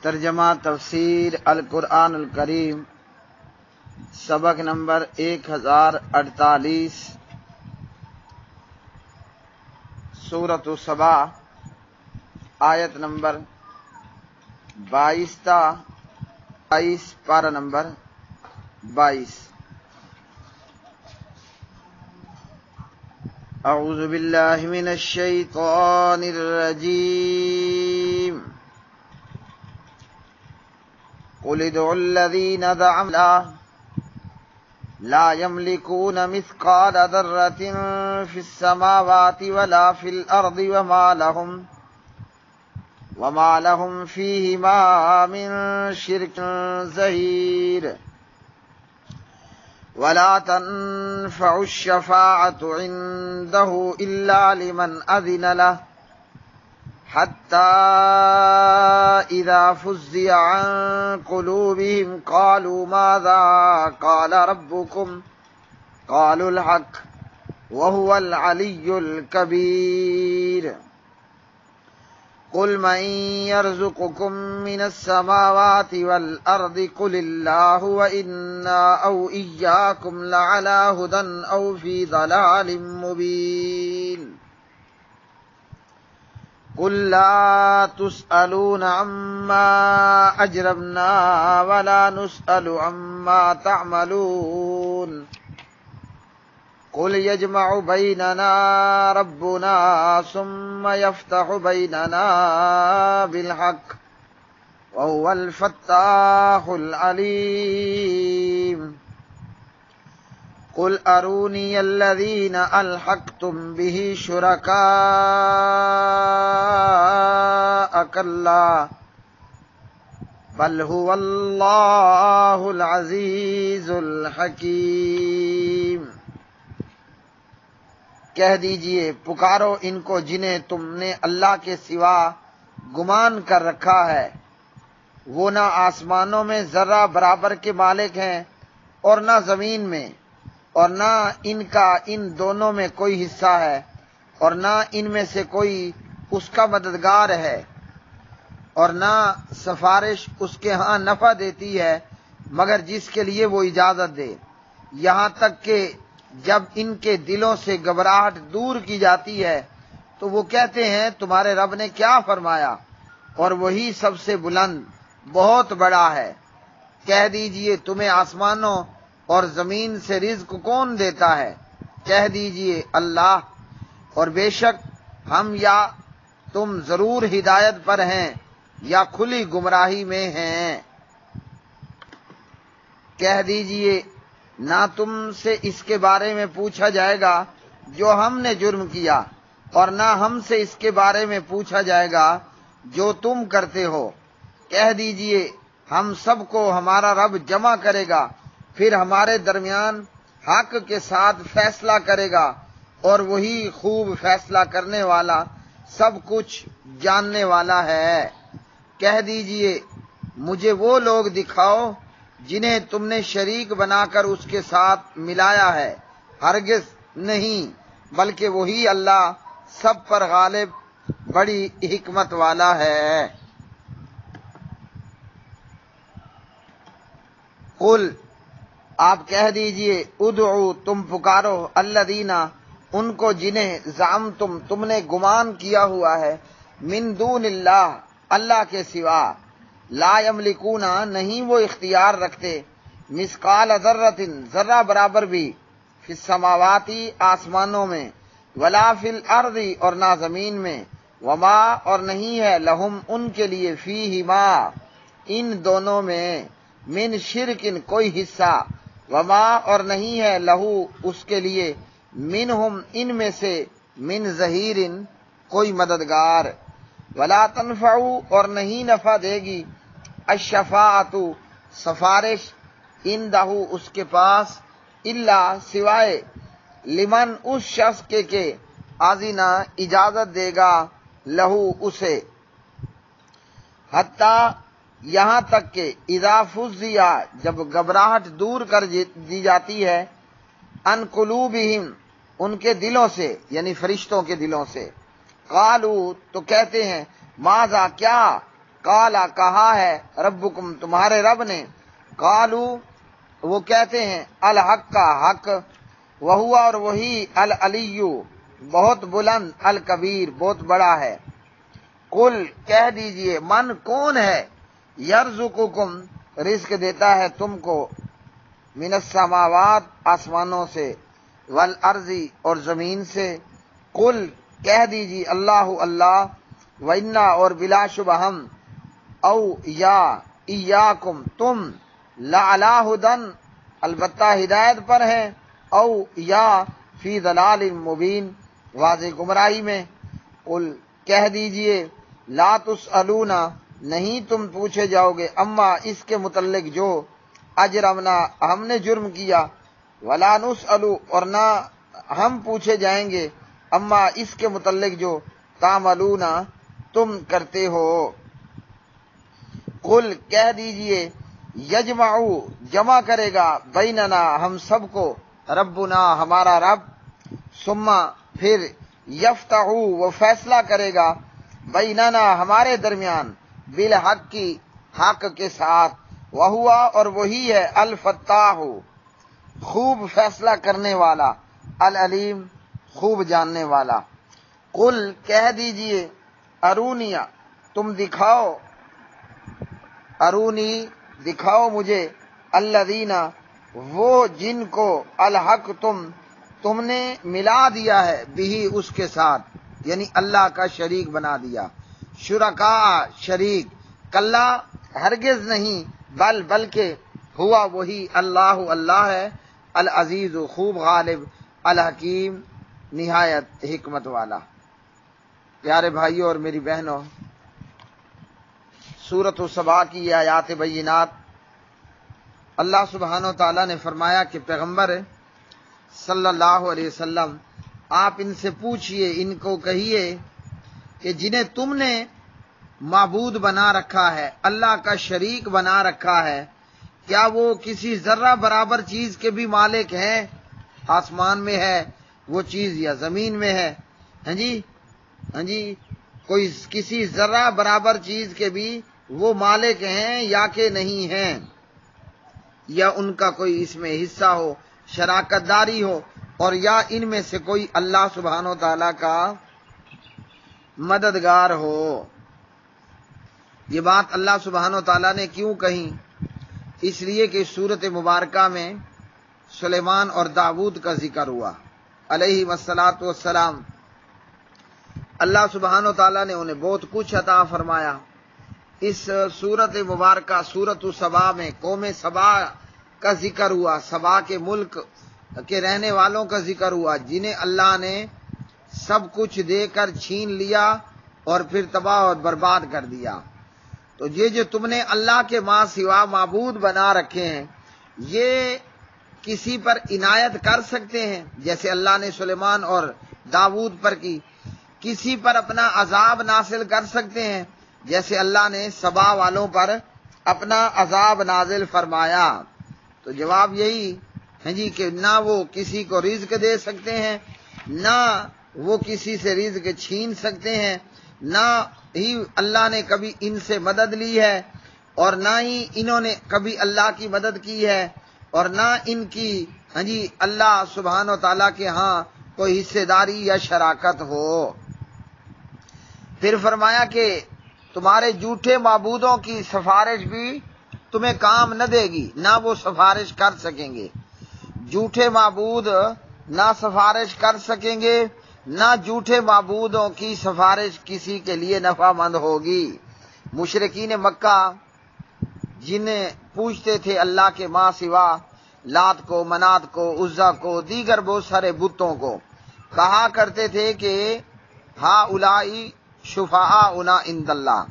ترجمہ تفسیر القرآن الکریم سبق نمبر 1048 سورۃ سبا آیت نمبر 22 تا 22 پارہ نمبر 22۔ اعوذ باللہ من الشیطان الرجیم قل ادعوا الذین دعوا لا يملكون مثقال ذرة في السماوات ولا في الأرض وما لهم فيهما من شرك زهير ولا تنفع الشفاعة عنده إلا لمن أذن له حتى إذا فزع عن قلوبهم قالوا ماذا قال ربكم قالوا الحق وهو العلي الكبير قل من يرزقكم من السماوات والأرض قل الله وإنا أو إياكم لعلى هدى أو في ضلال مبين قل لا تسألون عما أجرمنا ولا نسأل عما تعملون قل يجمع بيننا ربنا ثم يفتح بيننا بالحق وهو الفتاح العليم قل أروني الذين ألحقتم به شركاء كلا بل هو الله العزيز الحكيم۔ کہہ دیجئے پکارو ان کو جنہیں تم نے اللہ کے سوا گمان کر رکھا ہے، وہ نہ آسمانوں میں ذرہ برابر کے مالک ہیں اور نہ زمین میں، اور نہ ان کا ان دونوں میں کوئی حصہ ہے، اور نہ ان میں سے کوئی اس کا مددگار ہے، اور نہ سفارش اس کے ہاں نفع دیتی ہے مگر جس کے لیے وہ اجازت دے، یہاں تک کہ جب ان کے دلوں سے گھبراہٹ دور کی جاتی ہے تو وہ کہتے ہیں تمہارے رب نے کیا فرمایا، اور وہی سب سے بلند بہت بڑا ہے۔ کہہ دیجئے تمہیں آسمانوں اور زمین سے رزق کون دیتا ہے؟ کہہ دیجئے اللہ، اور بے شک ہم یا تم ضرور ہدایت پر ہیں یا کھلی گمراہی میں ہیں۔ کہہ دیجئے نہ تم سے اس کے بارے میں پوچھا جائے گا جو ہم نے جرم کیا، اور نہ ہم سے اس کے بارے میں پوچھا جائے گا جو تم کرتے ہو۔ کہہ دیجئے ہم سب کو ہمارا رب جمع کرے گا، پھر ہمارے درمیان حق کے ساتھ فیصلہ کرے گا، اور وہی خوب فیصلہ کرنے والا سب کچھ جاننے والا ہے۔ کہہ دیجئے مجھے وہ لوگ دکھاؤ جنہیں تم نے شریک بنا کر اس کے ساتھ ملایا ہے، ہرگز نہیں، بلکہ وہی اللہ سب پر غالب بڑی حکمت والا ہے۔ قل آپ کہہ دیجئے ادعو تم پکارو الذین ان کو جنہیں زعمتم تم نے گمان کیا ہوا ہے، من دون اللہ اللہ کے سوا، لا یملکون نہیں وہ اختیار رکھتے، مثقال ذرۃ ذرہ برابر بھی، فی السماواتی آسمانوں میں، ولا فی الارض اور نہ زمین میں، وما اور نہیں ہے لہم ان کے لیے، فیہما ان دونوں میں، من شرکن کوئی حصہ، وما اور نہیں ہے لہو اس کے لیے، منہم ان میں سے، من ظہیر کوئی مددگار، ولا تنفع اور نہیں نفع دے گی، الشفاعت سفارش، عندہ اس کے پاس، الا سوائے، لمن اس شخص کے اذن اجازت دے گا، لہو اسے، حتیٰ یہاں تک کہ اذا فزع جب گھبراہٹ دور کر دی جاتی ہے، ان قلوبہم ان کے دلوں سے، یعنی فرشتوں کے دلوں سے، قالو تو کہتے ہیں، ماذا کیا، قالا کہا ہے، ربکم تمہارے رب نے، قالو وہ کہتے ہیں، الحق کا حق، وہوا اور وہی، العلی بہت بلند، الکبیر بہت بڑا ہے۔ قل کہہ دیجئے، من کون ہے، یرزقکم رزق دیتا ہے تم کو، من السماوات آسمانوں سے، والارض اور زمین سے، قل کہہ دیجئے، اللہ اللہ، وَإِنَّا اور بلا شبہ ہم، او یا ایاکم تم، لعلی ہدن البتہ ہدایت پر ہیں، او یا فی ضلال مبین واضح گمراہی میں۔ قل کہہ دیجئے، لا تسألون نہیں تم پوچھے جاؤ گے، اما اس کے متعلق جو اجرمنا ہم نے جرم کیا، ولا نسأل اور نہ ہم پوچھے جائیں گے، اما اس کے متعلق جو تعملون تم کرتے ہو۔ قل کہہ دیجئے، یجمعو جمع کرے گا، بیننا ہم سب کو، ربنا ہمارا رب، ثم پھر یفتحو وہ فیصلہ کرے گا، بیننا ہمارے درمیان، بالحق کی حق کے ساتھ، وہوا اور وہی ہے، الفتاح خوب فیصلہ کرنے والا، العلیم خوب جاننے والا۔ قل کہہ دیجئے، ارونیا تم دکھاؤ، ارونی دکھاؤ مجھے، الذین وہ جن کو، الحق تم نے ملا دیا ہے، بھی اس کے ساتھ، یعنی اللہ کا شریک بنا دیا، شرکاء شریک، کلا ہرگز نہیں، بلکہ ہوا وہی اللہ اللہ ہے، العزیز خوب غالب، الحکیم نہایت حکمت والا۔ پیارے بھائیوں اور میری بہنوں، سورۃ السبا کی یہ آیات بینات، اللہ سبحانہ و تعالیٰ نے فرمایا کہ پیغمبر صلی اللہ علیہ وسلم آپ ان سے پوچھئے، ان کو کہیے کہ جنہیں تم نے معبود بنا رکھا ہے، اللہ کا شریک بنا رکھا ہے، کیا وہ کسی ذرہ برابر چیز کے بھی مالک ہیں؟ آسمان میں ہے وہ چیز یا زمین میں ہے؟ ہاں جی کوئی کسی ذرہ برابر چیز کے بھی وہ مالک ہیں یا کہ نہیں ہیں؟ یا ان کا کوئی اس میں حصہ ہو، شراکت داری ہو، اور یا ان میں سے کوئی اللہ سبحانہ و تعالیٰ کا مددگار ہو۔ یہ بات اللہ سبحانہ و تعالیٰ نے کیوں کہی؟ اس لیے کہ سورۃ مبارکہ میں سلیمان اور داؤد کا ذکر ہوا علیہ الصلاۃ والسلام۔ اللہ سبحانہ و تعالیٰ نے انہیں بہت کچھ عطا فرمایا۔ اس سورۃ مبارکہ سورۃ السبا میں قوم سبا کا ذکر ہوا، سبا کے ملک کے رہنے والوں کا ذکر ہوا، جنہیں اللہ نے سب کچھ دے کر چھین لیا اور پھر تباہ اور برباد کر دیا۔ تو یہ جو تم نے اللہ کے ماں سوا معبود بنا رکھے ہیں، یہ کسی پر عنایت کر سکتے ہیں جیسے اللہ نے سلیمان اور داؤد پر کی، کسی پر اپنا عذاب نازل کر سکتے ہیں جیسے اللہ نے سبا والوں پر اپنا عذاب نازل فرمایا؟ تو جواب یہی ہے جی کہ نہ وہ کسی کو رزق دے سکتے ہیں، نہ وہ کسی سے رزق چھین سکتے ہیں، نہ ہی اللہ نے کبھی ان سے مدد لی ہے، اور نہ ہی انہوں نے کبھی اللہ کی مدد کی ہے، اور نہ ان کی اللہ سبحانہ و تعالیٰ کے ہاں کوئی حصے داری یا شراکت ہو۔ پھر فرمایا کہ تمہارے جھوٹے معبودوں کی سفارش بھی تمہیں کام نہ دے گی، نہ وہ سفارش کر سکیں گے۔ جھوٹے معبود نہ سفارش کر سکیں گے، نہ جھوٹے معبودوں کی سفارش کسی کے لیے نفع مند ہوگی۔ مشرکین مکہ جنہیں پوچھتے تھے اللہ کے ماں سوا، لات کو، منات کو، عزا کو، دیگر بہت سارے بتوں کو، کہا کرتے تھے کہ ہؤلاء شفعاؤنا عند اللہ،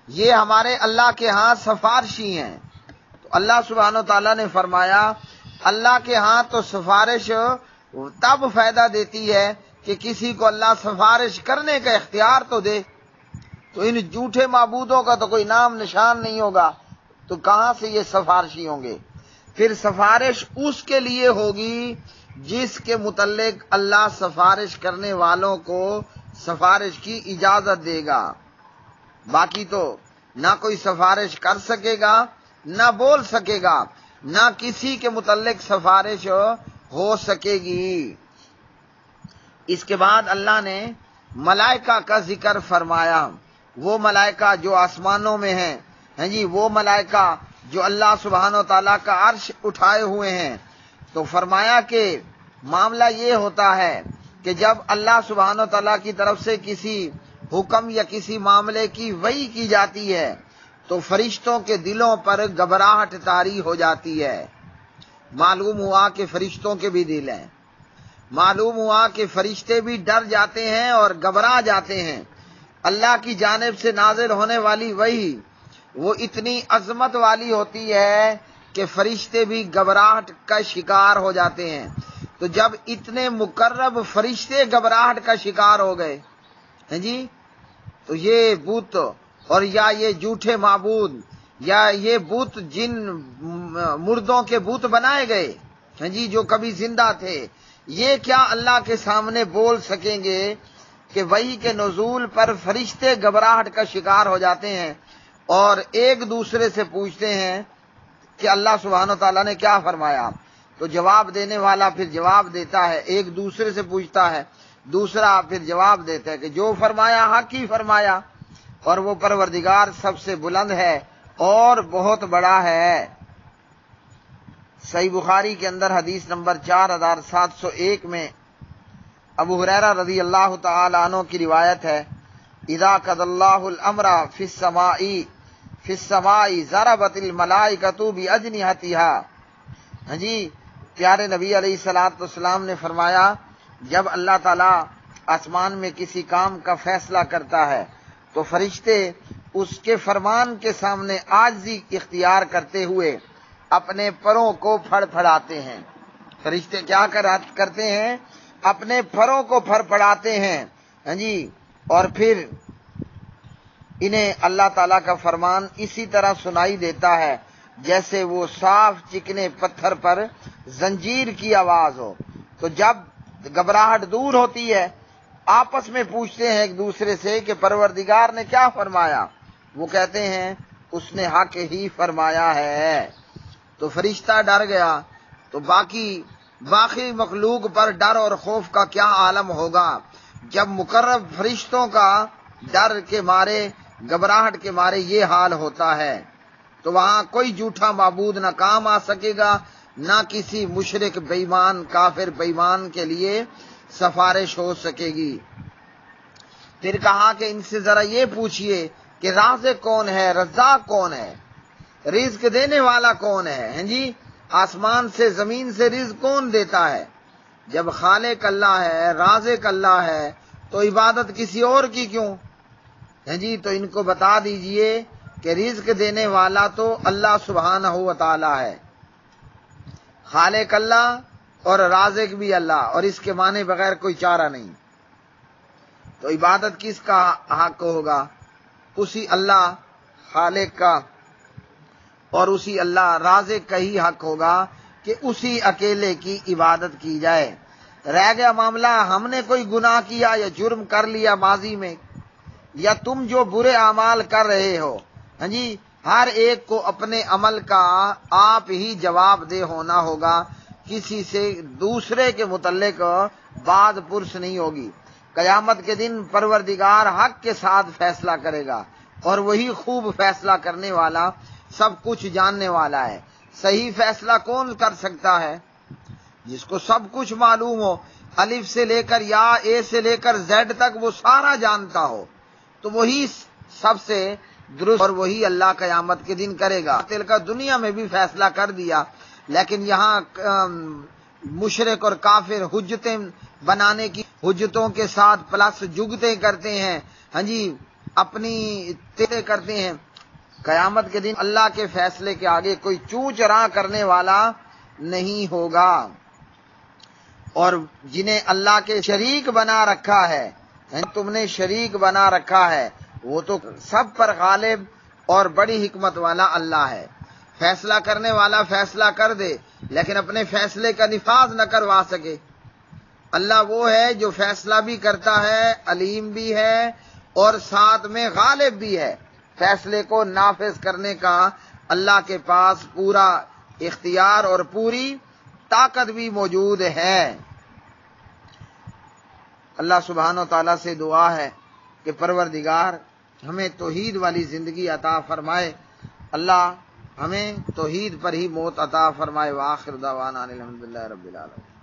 یہ ہمارے اللہ کے ہاں سفارشی ہیں۔ تو اللہ سبحانہ و تعالیٰ نے فرمایا اللہ کے ہاں تو سفارش تب فائدہ دیتی ہے کہ کسی کو اللہ سفارش کرنے کا اختیار تو دے۔ تو ان جھوٹے معبودوں کا تو کوئی نام نشان نہیں ہوگا، تو کہاں سے یہ سفارشی ہوں گے؟ پھر سفارش اس کے لیے ہوگی جس کے متعلق اللہ سفارش کرنے والوں کو سفارش کی اجازت دے گا۔ باقی تو نہ کوئی سفارش کر سکے گا، نہ بول سکے گا، نہ کسی کے متعلق سفارش ہو سکے گی۔ اس کے بعد اللہ نے ملائکہ کا ذکر فرمایا، وہ ملائکہ جو آسمانوں میں ہیں، ہیں جی، وہ ملائکہ جو اللہ سبحانہ و تعالیٰ کا عرش اٹھائے ہوئے ہیں۔ تو فرمایا کہ معاملہ یہ ہوتا ہے کہ جب اللہ سبحانہ و تعالیٰ کی طرف سے کسی حکم یا کسی معاملے کی وحی کی جاتی ہے تو فرشتوں کے دلوں پر گھبراہٹ طاری ہو جاتی ہے۔ معلوم ہوا کہ فرشتوں کے بھی دل ہیں، معلوم ہوا کہ فرشتے بھی ڈر جاتے ہیں اور گھبرا جاتے ہیں۔ اللہ کی جانب سے نازل ہونے والی وحی وہ اتنی عظمت والی ہوتی ہے کہ فرشتے بھی گھبراہٹ کا شکار ہو جاتے ہیں۔ تو جب اتنے مقرب فرشتے گھبراہٹ کا شکار ہو گئے ہیں جی، تو یہ بت اور یا یہ جھوٹے معبود یا یہ بت جن مردوں کے بت بنائے گئے ہیں جی جو کبھی زندہ تھے، یہ کیا اللہ کے سامنے بول سکیں گے کہ وحی کے نزول پر فرشتے گھبراہٹ کا شکار ہو جاتے ہیں اور ایک دوسرے سے پوچھتے ہیں کہ اللہ سبحانہ و تعالیٰ نے کیا فرمایا؟ تو جواب دینے والا پھر جواب دیتا ہے، ایک دوسرے سے پوچھتا ہے، دوسرا پھر جواب دیتا ہے کہ جو فرمایا حق ہی فرمایا، اور وہ پروردگار سب سے بلند ہے اور بہت بڑا ہے۔ صحیح بخاری کے اندر حدیث نمبر 4701 میں ابو ہریرہ رضی اللہ تعالی عنہ کی روایت ہے، اذا قضى اللہ الامر فی السماء ضربت الملائکۃ باجنحتها۔ ہاں جی، پیارے نبی علیہ الصلوۃ والسلام نے فرمایا جب اللہ تعالیٰ آسمان میں کسی کام کا فیصلہ کرتا ہے تو فرشتے اس کے فرمان کے سامنے عاجزی اختیار کرتے ہوئے اپنے پروں کو پھڑ پھڑاتے ہیں۔ فرشتے کیا کرتے ہیں؟ اپنے پروں کو پھڑ پھڑاتے ہیں، ہاں جی، اور پھر انہیں اللہ تعالیٰ کا فرمان اسی طرح سنائی دیتا ہے جیسے وہ صاف چکنے پتھر پر زنجیر کی آواز ہو۔ تو جب گھبراہٹ دور ہوتی ہے آپس میں پوچھتے ہیں ایک دوسرے سے کہ پروردگار نے کیا فرمایا؟ وہ کہتے ہیں اس نے حق ہی فرمایا ہے۔ تو فرشتہ ڈر گیا تو باقی مخلوق پر ڈر اور خوف کا کیا عالم ہوگا جب مقرب فرشتوں کا ڈر کے مارے، گھبراہٹ کے مارے یہ حال ہوتا ہے۔ تو وہاں کوئی جھوٹا معبود نہ کام آ سکے گا، نہ کسی مشرک بےایمان کافر بےایمان کے لیے سفارش ہو سکے گی۔ پھر کہا کہ ان سے ذرا یہ پوچھئے کہ رازق کون ہے، رزاق کون ہے، رزق دینے والا کون ہے؟ ہیں جی، آسمان سے زمین سے رزق کون دیتا ہے؟ جب خالق اللہ ہے، رازق اللہ ہے تو عبادت کسی اور کی کیوں؟ ہیں جی، تو ان کو بتا دیجئے کہ رزق دینے والا تو اللہ سبحانہ و تعالی ہے، خالق اللہ اور رازق بھی اللہ، اور اس کے معنی بغیر کوئی چارہ نہیں۔ تو عبادت کس کا حق ہوگا؟ اسی اللہ خالق کا اور اسی اللہ رازق کا ہی حق ہوگا کہ اسی اکیلے کی عبادت کی جائے۔ رہ گیا معاملہ ہم نے کوئی گناہ کیا یا جرم کر لیا ماضی میں، یا تم جو برے اعمال کر رہے ہو، ہاں جی، ہر ایک کو اپنے عمل کا آپ ہی جواب دہ ہونا ہوگا، کسی سے دوسرے کے متعلق بات پرس نہیں ہوگی۔ قیامت کے دن پروردگار حق کے ساتھ فیصلہ کرے گا اور وہی خوب فیصلہ کرنے والا، سب کچھ جاننے والا ہے۔ صحیح فیصلہ کون کر سکتا ہے؟ جس کو سب کچھ معلوم ہو، الف سے لے کر یا اے سے لے کر زیڈ تک وہ سارا جانتا ہو، تو وہی سب سے درست، اور وہی اللہ قیامت کے دن کرے گا۔ دل کا دنیا میں بھی فیصلہ کر دیا، لیکن یہاں مشرک اور کافر حجتیں بنانے کی، حجتوں کے ساتھ پلس جگتیں کرتے ہیں، ہاں جی، اپنی تیرے کرتے ہیں۔ قیامت کے دن اللہ کے فیصلے کے آگے کوئی چوں چراں کرنے والا نہیں ہوگا، اور جنہیں اللہ کے شریک بنا رکھا ہے، تم نے شریک بنا رکھا ہے، وہ تو سب پر غالب اور بڑی حکمت والا اللہ ہے۔ فیصلہ کرنے والا فیصلہ کر دے لیکن اپنے فیصلے کا نفاذ نہ کروا سکے۔ اللہ وہ ہے جو فیصلہ بھی کرتا ہے، علیم بھی ہے اور ساتھ میں غالب بھی ہے، فیصلے کو نافذ کرنے کا اللہ کے پاس پورا اختیار اور پوری طاقت بھی موجود ہے۔ اللہ سبحانہ و تعالیٰ سے دعا ہے کہ پروردگار ہمیں توحید والی زندگی عطا فرمائے، اللہ ہمیں توحید پر ہی موت عطا فرمائے۔ وآخر دعوانا الحمدللہ رب العالمین۔